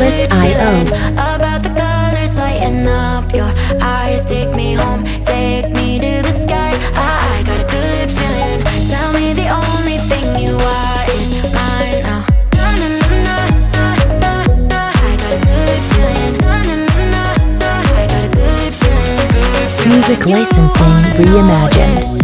Artlist.io. About the colors lighting up your eyes. Take me home, take me to the sky. I got a good feeling. Tell me the only thing you are is mine now. I got a good feeling. I got a good feeling. Music licensing reimagined.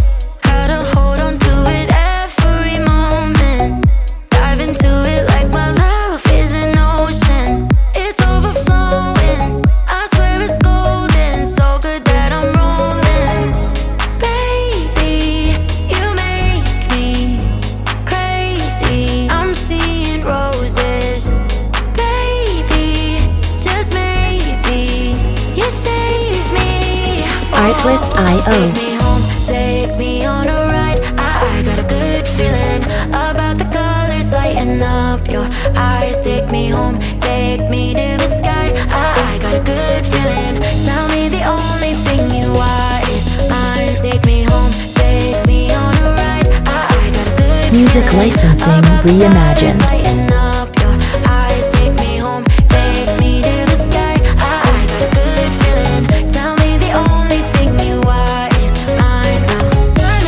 Artlist.io. Take me home, take me on a ride. I got a good feeling about the colors lighting up your eyes. Take me home, take me to the sky. I got a good feeling. Tell me the only thing you are is mine. Take me home, take me on a ride. I got a good Music feeling licensing about the reimagined. colors lighting up your eyes. Take me home, take me to the sky. I got a good feeling. Tell me the only thing you are is mine now. I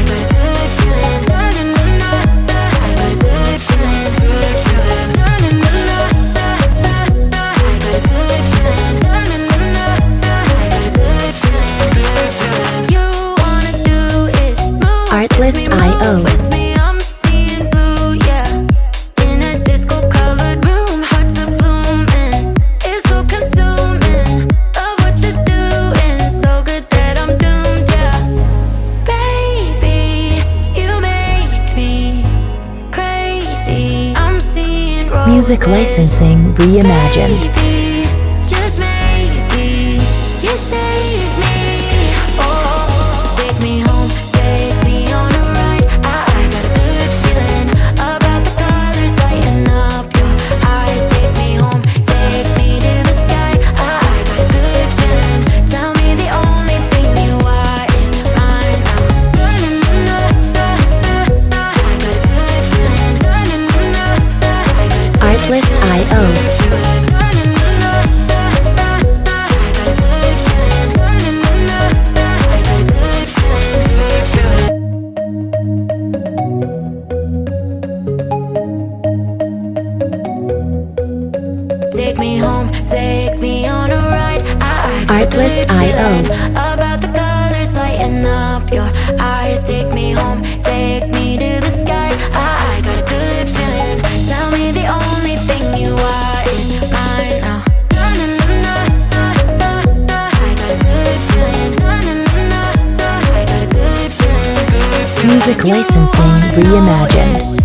got a good feeling. I got a good feeling. I got a good feeling. You wanna do is move. Artlist.io. With me, I'm seeing blue, yeah. In a disco-colored room, hearts are blooming. It's so consuming. Love what you're doing, so good that I'm doomed, yeah. Baby, you make me crazy. I'm seeing roses. Music licensing reimagined. Baby, just maybe you save me. Oh, take me home, take me on a ride. I got a good feeling about the colors lighting up your eyes. Take me home, take me to the sky. I got a good feeling. Tell me the only thing you are is mine now. I got a good feeling. Artlist.io. Take me home, take me on a ride. I got a good Artlist.io. feeling about the colors lighting up your eyes. Take me home, take me to the sky. I got a good feeling. Tell me the only thing you are is mine now. I got a good feeling. I got a good feeling. Music licensing reimagined.